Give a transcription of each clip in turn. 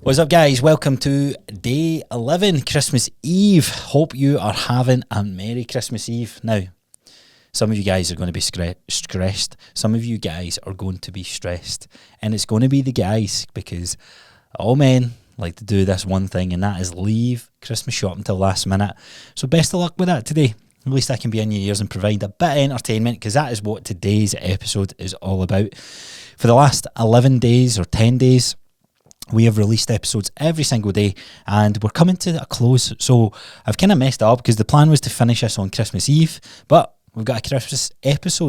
What's up, guys? Welcome to day 11, Christmas Eve. Hope you are having a Merry Christmas Eve. Now, some of you guys are going to be stressed. Some of you guys are going to be stressed. And it's going to be the guys, because all men like to do this one thing, and that is leave Christmas shopping till last minute. So best of luck with that today. At least I can be in your ears and provide a bit of entertainment, because that is what today's episode is all about. For the last 11 days or 10 days, we have released episodes every single day, and we're coming to a close. So I've kind of messed up, because the plan was to finish this on Christmas Eve, but we've got a Christmas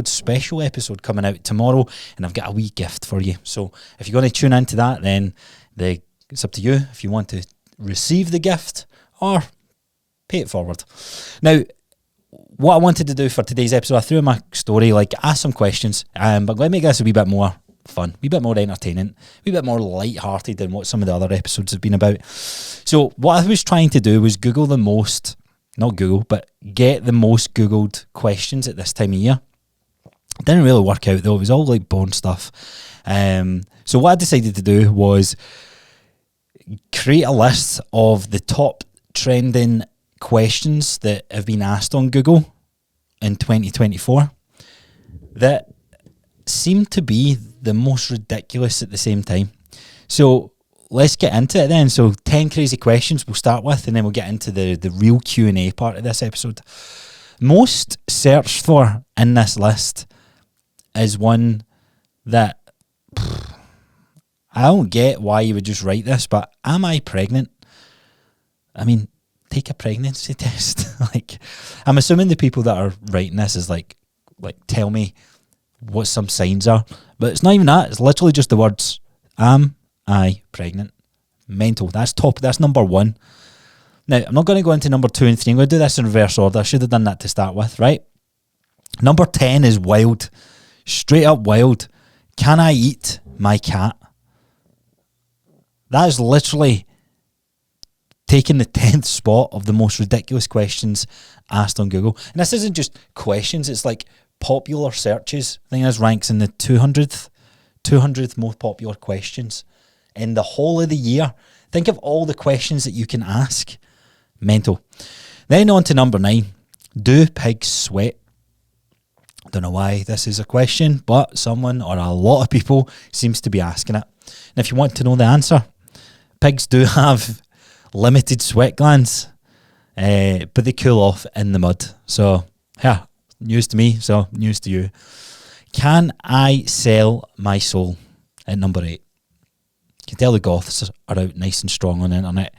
special episode coming out tomorrow, and I've got a wee gift for you. So if you're going to tune into that, then it's up to you if you want to receive the gift or pay it forward. Now, what I wanted to do for today's episode, I threw in my story, ask some questions, but let me make this a wee bit more fun, a wee bit more entertaining, a wee bit more light-hearted than what some of the other episodes have been about. So what I was trying to do was get the most Googled questions at this time of year. It didn't really work out, though. It was all boring stuff. So what I decided to do was create a list of the top trending questions that have been asked on Google in 2024 that seem to be the most ridiculous at the same time. So let's get into it then. So 10 crazy questions we'll start with, and then we'll get into the real Q&A part of this episode. Most searched for in this list is one that I don't get why you would just write this, but am I pregnant? I mean, take a pregnancy test. I'm assuming the people that are writing this is like tell me what some signs are, but it's not even that. It's literally just the words, am I pregnant? Mental. That's number one. Now, I'm not going to go into number 2 and 3. I'm going to do this in reverse order. I should have done that to start with, right? Number 10 is wild. Straight up wild. Can I eat my cat? That is literally taking the 10th spot of the most ridiculous questions asked on Google. And this isn't just questions, it's popular searches. I think this ranks in the 200th most popular questions in the whole of the year. Think of all the questions that you can ask. Mental. Then on to number 9. Do pigs sweat? Don't know why this is a question, but someone or a lot of people seems to be asking it. And if you want to know the answer, pigs do have limited sweat glands, but they cool off in the mud. So, yeah, news to me, so news to you. Can I sell my soul? At number 8. You can tell the goths are out nice and strong on the internet.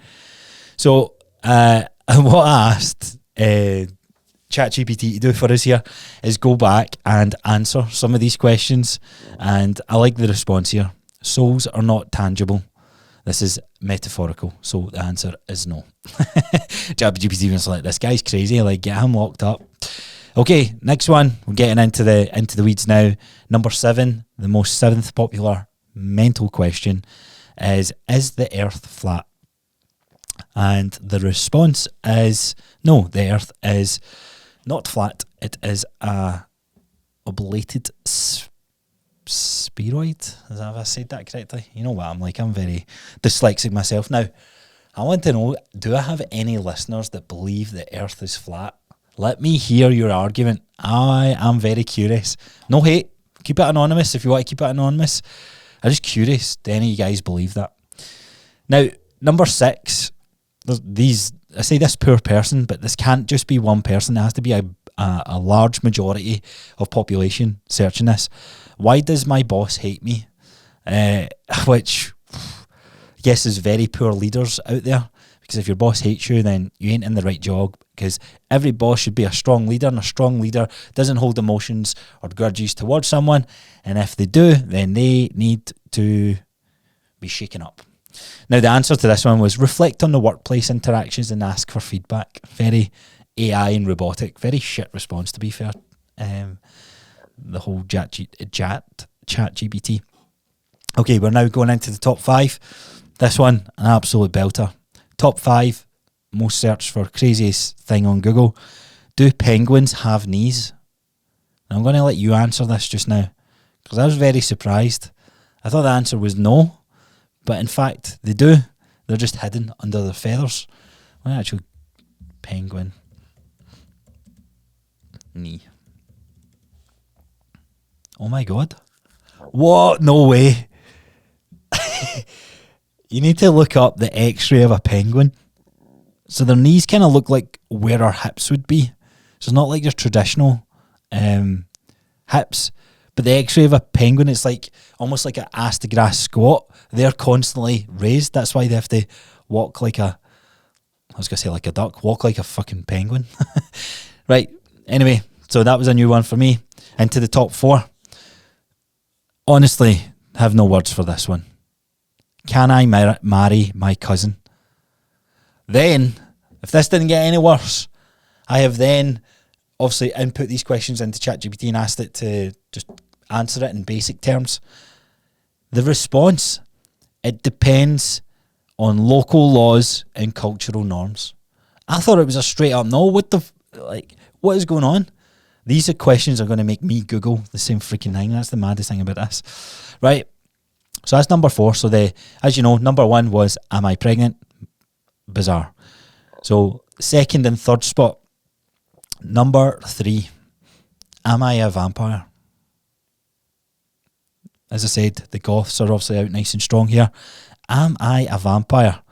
So, what I asked ChatGPT to do for us here is go back and answer some of these questions, and I like the response here. Souls are not tangible. This is metaphorical, so the answer is no. ChatGPT was like, this guy's crazy, get him locked up. Okay, next one. We're getting into the weeds now. Number 7, the most 7th popular mental question is the Earth flat? And the response is no, the Earth is not flat. It is a oblated spheroid. Is that, have I said that correctly? You know what I'm like. I'm very dyslexic myself. Now, I want to know, do I have any listeners that believe the Earth is flat? Let me hear your argument. I am very curious. No hate. Keep it anonymous if you want to keep it anonymous. I'm just curious. Do any of you guys believe that? Now, number 6. I say this poor person, but this can't just be one person. It has to be a large majority of population searching this. Why does my boss hate me? Which I guess is very poor leaders out there. Because if your boss hates you, then you ain't in the right job. Because every boss should be a strong leader, and a strong leader doesn't hold emotions or grudges towards someone. And if they do, then they need to be shaken up. Now, the answer to this one was reflect on the workplace interactions and ask for feedback. Very AI and robotic. Very shit response, to be fair. The whole chat GPT. Okay, we're now going into the top 5. This one, an absolute belter. Top 5 most searched for craziest thing on Google. Do penguins have knees? And I'm going to let you answer this just now, because I was very surprised. I thought the answer was no, but in fact they do. They're just hidden under their feathers. What actual penguin knee? Oh my god. What? No way. You need to look up the x-ray of a penguin. So their knees kind of look like where our hips would be. So it's not like your traditional hips. But the x-ray of a penguin, it's like almost like an ass to grass squat. They're constantly raised. That's why they have to walk like a, I was going to say like a duck, walk like a fucking penguin. Right. Anyway, so that was a new one for me. Into the top 4. Honestly, have no words for this one. Can I marry my cousin? Then, if this didn't get any worse, I have then obviously input these questions into ChatGPT and asked it to just answer it in basic terms. The response, it depends on local laws and cultural norms. I thought it was a straight up no. What is going on? These are questions are going to make me Google the same freaking thing. That's the maddest thing about this. Right. So that's number 4. So as you know, number 1 was, am I pregnant? Bizarre. So second and third spot. Number 3, am I a vampire? As I said, the goths are obviously out nice and strong here. Am I a vampire?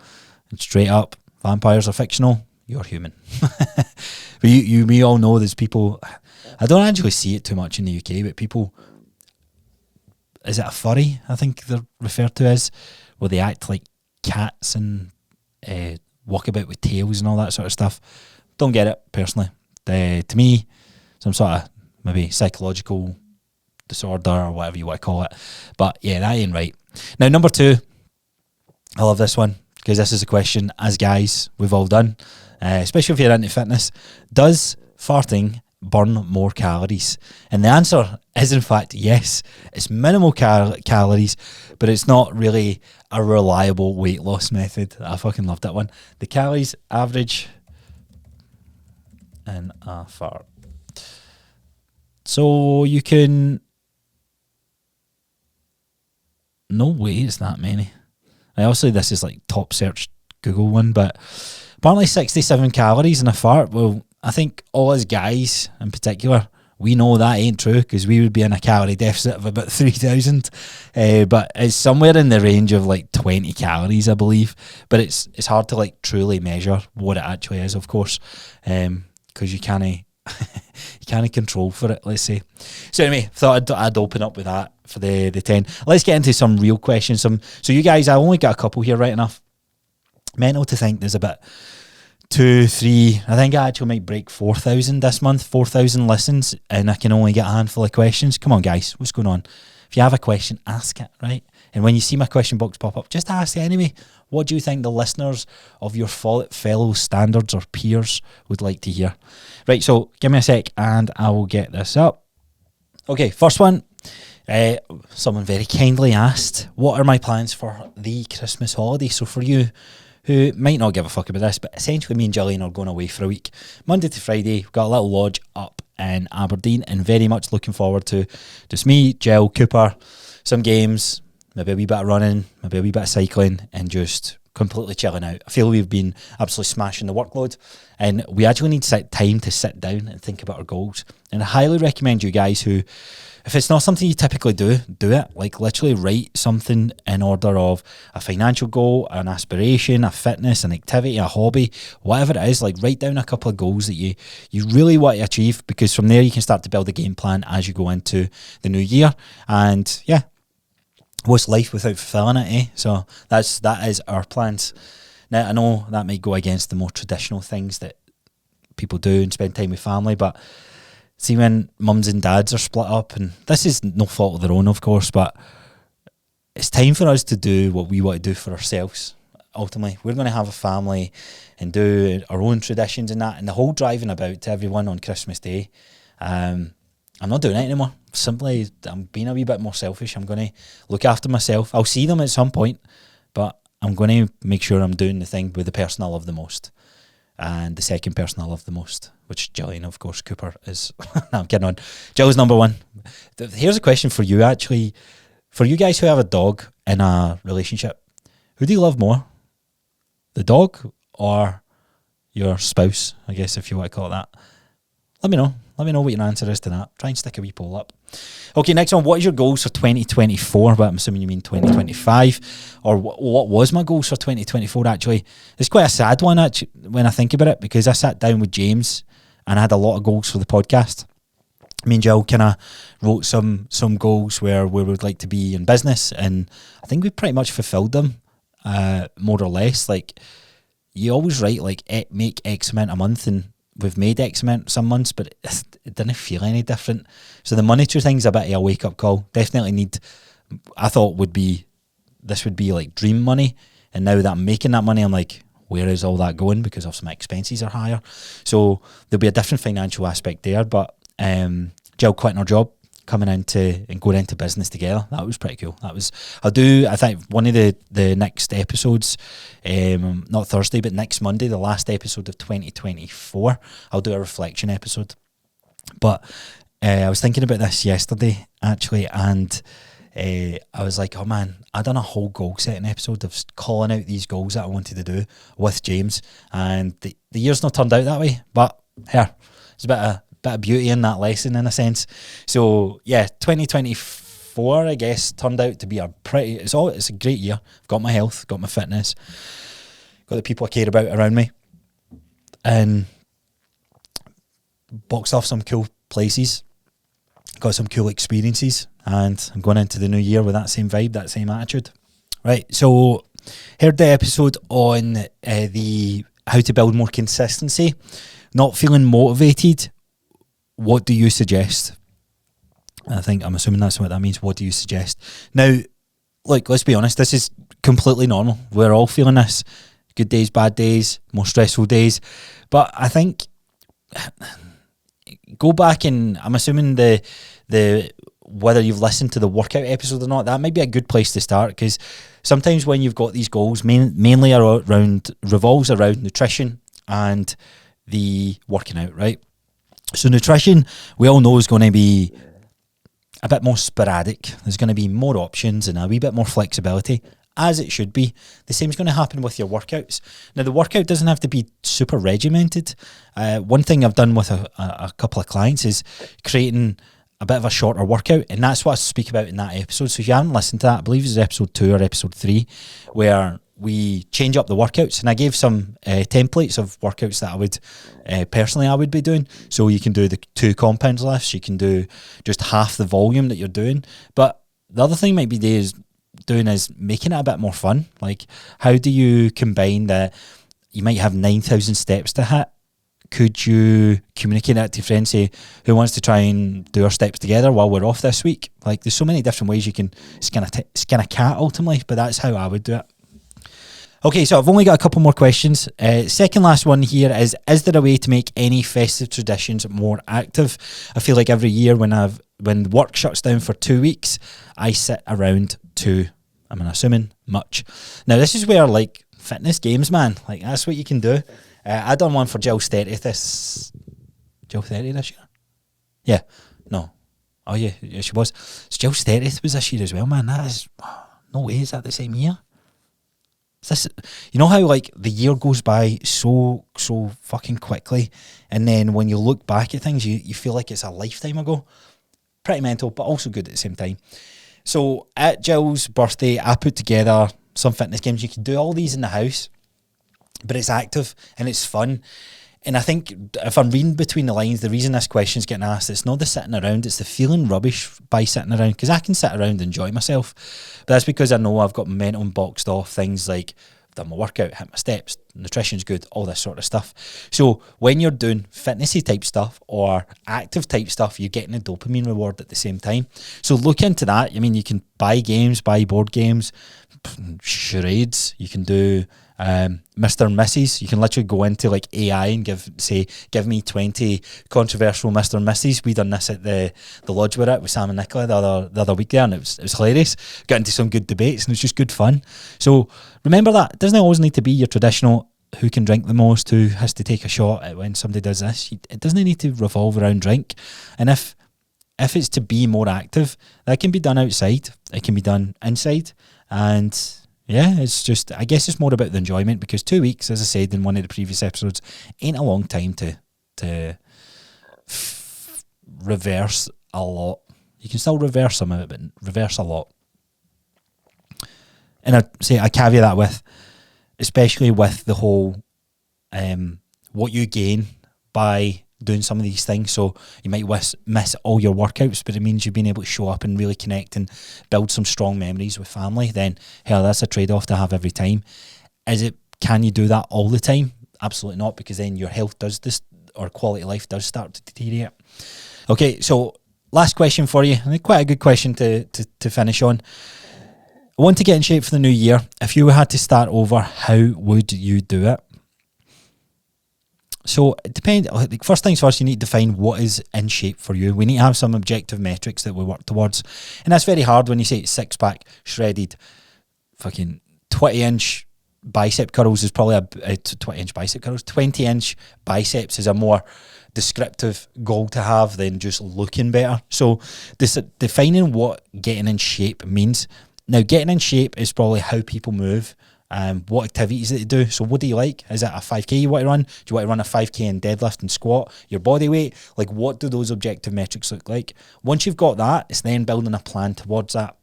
And straight up, vampires are fictional. You're human. But we all know there's people, I don't actually see it too much in the UK, but people, is it a furry, I think they're referred to as, where they act like cats and walk about with tails and all that sort of stuff. Don't get it, personally. To me, some sort of maybe psychological disorder or whatever you want to call it. But yeah, that ain't right. Now, number 2, I love this one because this is a question, as guys, we've all done, especially if you're into fitness. Does farting burn more calories? And the answer is, in fact, yes. It's minimal calories, but it's not really a reliable weight loss method. I fucking love that one. The calories average in a fart. So you can... No way it's that many. Obviously, this is like top search Google one, but apparently 67 calories in a fart. Well, I think all us guys in particular, we know that ain't true because we would be in a calorie deficit of about 3,000. But it's somewhere in the range of like 20 calories, I believe. But it's hard to like truly measure what it actually is, of course, because you can't you can't control for it, let's say. So anyway, thought I'd open up with that for the 10. Let's get into some real questions. So you guys, I only got a couple here, right enough. Mental to think there's about 2, 3, I think I actually might break 4,000 this month, 4,000 listens, and I can only get a handful of questions. Come on, guys, what's going on? If you have a question, ask it, right? And when you see my question box pop up, just ask it anyway. What do you think the listeners of your fellow standards or peers would like to hear? Right, so give me a sec and I will get this up. Okay, first one. Someone very kindly asked, what are my plans for the Christmas holiday? So for you who might not give a fuck about this, but essentially me and Gillian are going away for a week. Monday to Friday, we've got a little lodge up in Aberdeen and very much looking forward to just me, Jill, Cooper, some games, maybe a wee bit of running, maybe a wee bit of cycling, and just completely chilling out. I feel we've been absolutely smashing the workload, and we actually need time to sit down and think about our goals. And I highly recommend you guys who, if it's not something you typically do it. Like literally write something in order of a financial goal, an aspiration, a fitness, an activity, a hobby, whatever it is. Like write down a couple of goals that you really want to achieve, because from there you can start to build a game plan as you go into the new year. And yeah, what's life without fulfilling it, eh? So that is our plans. Now I know that might go against the more traditional things that people do and spend time with family, but see, when mums and dads are split up, and this is no fault of their own, of course, but it's time for us to do what we want to do for ourselves. Ultimately, we're going to have a family and do our own traditions and that, and the whole driving about to everyone on Christmas Day, I'm not doing it anymore. Simply, I'm being a wee bit more selfish. I'm going to look after myself. I'll see them at some point, but I'm going to make sure I'm doing the thing with the person I love the most. And the second person I love the most, which Gillian, of course, Cooper is. No, I'm kidding on. Jill's number one. Here's a question for you, actually. For you guys who have a dog in a relationship, who do you love more? the dog or your spouse, I guess, if you want to call it that? Let me know. Let me know what your answer is to that. Try and stick a wee poll up. Okay, next one. What is your goals for 2024? But I'm assuming you mean 2025. Or what was my goals for 2024, actually? It's quite a sad one, actually, when I think about it, because I sat down with James and I had a lot of goals for the podcast. Me and Jill kind of wrote some goals where we would like to be in business, and I think we pretty much fulfilled them, more or less. Like, you always write, like, make X amount a month, and we've made X amount some months, but it didn't feel any different. So the monetary thing's a bit of a wake-up call. Definitely I thought this would be like dream money, and now that I'm making that money, I'm like, where is all that going? Because obviously my expenses are higher. So there'll be a different financial aspect there, but Jill quitting her job, coming into and going into business together, that was pretty cool. I think one of the next episodes, not Thursday but next Monday, the last episode of 2024, I'll do a reflection episode. But I was thinking about this yesterday actually, and I was like, oh man, I done a whole goal setting episode of calling out these goals that I wanted to do with James, and the year's not turned out that way, but here, it's a bit of beauty in that lesson, in a sense. So yeah, 2024, I guess, turned out to be it's a great year. I've got my health, got my fitness, got the people I care about around me, and boxed off some cool places, got some cool experiences, and I'm going into the new year with that same vibe, that same attitude. Right, so heard the episode on the how to build more consistency, not feeling motivated. What do you suggest? I'm assuming that's what that means. What do you suggest? Now, look, let's be honest, this is completely normal. We're all feeling this. Good days, bad days, more stressful days. But I think go back, and I'm assuming the whether you've listened to the workout episode or not, that might be a good place to start, because sometimes when you've got these goals, mainly revolves around nutrition and the working out, right? So nutrition, we all know, is going to be a bit more sporadic. There's going to be more options and a wee bit more flexibility, as it should be. The same is going to happen with your workouts. Now, the workout doesn't have to be super regimented. One thing I've done with a couple of clients is creating a bit of a shorter workout, and that's what I speak about in that episode. So if you haven't listened to that, I believe it's episode 2 or episode 3, where we change up the workouts, and I gave some templates of workouts that I would personally be doing. So you can do the 2 compound lifts, you can do just half the volume that you're doing. But the other thing might be is making it a bit more fun. Like, how do you combine that? You might have 9,000 steps to hit. Could you communicate that to your friends, say, who wants to try and do our steps together while we're off this week? Like, there's so many different ways you can skin a cat ultimately, but that's how I would do it. Okay, so I've only got a couple more questions. Second last one here is there a way to make any festive traditions more active? I feel like every year when work shuts down for 2 weeks, I sit around I'm assuming much. Now, this is where, like, fitness games, man, like, that's what you can do. I done one for Jill's 30th this year? Yeah. No. Oh, yeah, she was. So Jill's 30th was this year as well, man. That is, no way, is that the same year? Is this, you know how, like, the year goes by so fucking quickly, and then when you look back at things, you feel like it's a lifetime ago. Pretty mental, but also good at the same time. So at Jill's birthday, I put together some fitness games. You can do all these in the house, but it's active and it's fun. And I think if I'm reading between the lines, the reason this question's getting asked, it's not the sitting around, it's the feeling rubbish by sitting around, because I can sit around and enjoy myself. But that's because I know I've got momentum boxed off, things like I've done my workout, hit my steps, nutrition's good, all this sort of stuff. So when you're doing fitnessy type stuff or active type stuff, you're getting a dopamine reward at the same time. So look into that. I mean, you can buy board games, charades, you can do Mr. and Mrs. You can literally go into like AI and give me 20 controversial Mr. and Mrs. We done this at the lodge we're at with Sam and Nicola the other week there, and it was hilarious. Got into some good debates, and it's just good fun. So remember that it doesn't always need to be your traditional who can drink the most, who has to take a shot at when somebody does this. It doesn't need to revolve around drink. And if it's to be more active, that can be done outside, it can be done inside, and yeah, it's just, I guess it's more about the enjoyment, because 2 weeks, as I said in one of the previous episodes, ain't a long time to reverse a lot. You can still reverse some of it, but reverse a lot. And I caveat that with, especially with the whole, what you gain by doing some of these things. So you might miss all your workouts, but it means you've been able to show up and really connect and build some strong memories with family. Then, hell, that's a trade-off to have every time. Can you do that all the time? Absolutely not, because then your health does this, or quality of life does start to deteriorate. Okay, so last question for you, and quite a good question to finish on. I want to get in shape for the new year. If you had to start over, how would you do it? So it depends. Like, first things first, you need to define what is in shape for you. We need to have some objective metrics that we work towards. And that's very hard when you say six-pack, shredded, fucking 20-inch bicep curls is probably a 20-inch bicep curls. 20-inch biceps is a more descriptive goal to have than just looking better. So defining what getting in shape means. Now, getting in shape is probably how people move, what activities that they do. So what do you like? Is it a 5K you want to run? Do you want to run a 5K in deadlift and squat? Your body weight? Like, what do those objective metrics look like? Once you've got that, it's then building a plan towards that.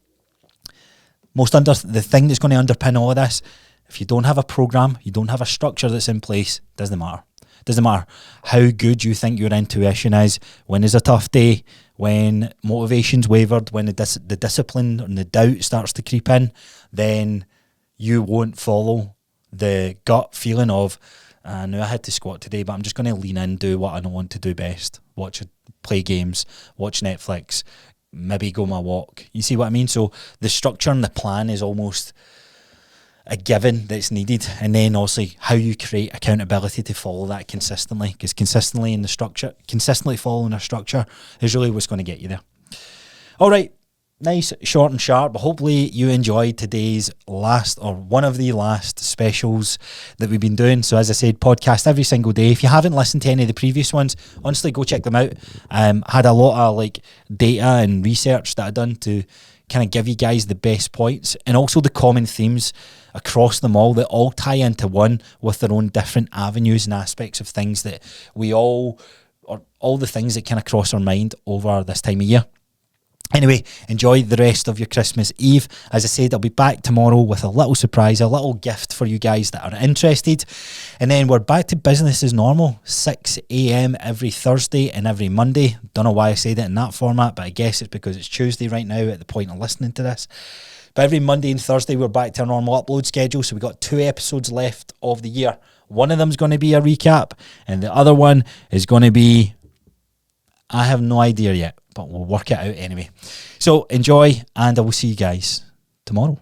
The thing that's going to underpin all of this, if you don't have a program, you don't have a structure that's in place, doesn't matter. Doesn't matter how good you think your intuition is, when there's a tough day, when motivation's wavered, when the discipline and the doubt starts to creep in, then you won't follow the gut feeling of, no, I had to squat today, but I'm just going to lean in, do what I want to do best. Play games, watch Netflix, maybe go my walk. You see what I mean? So the structure and the plan is almost a given that's needed, and then obviously how you create accountability to follow that consistently, because consistently following a structure is really what's going to get you there. All right, nice, short and sharp, but hopefully you enjoyed today's one of the last specials that we've been doing. So as I said, podcast every single day. If you haven't listened to any of the previous ones, honestly, go check them out. Had a lot of data and research that I've done to kind of give you guys the best points, and also the common themes across them all that all tie into one with their own different avenues and aspects of things that all the things that kind of cross our mind over this time of year. Anyway, enjoy the rest of your Christmas Eve. As I said, I'll be back tomorrow with a little surprise, a little gift for you guys that are interested. And then we're back to business as normal, 6 a.m. every Thursday and every Monday. Don't know why I said it in that format, but I guess it's because it's Tuesday right now at the point of listening to this. But every Monday and Thursday, we're back to our normal upload schedule. So we've got 2 episodes left of the year. One of them is going to be a recap, and the other one is going to be, I have no idea yet, but we'll work it out anyway. So enjoy, and I will see you guys tomorrow.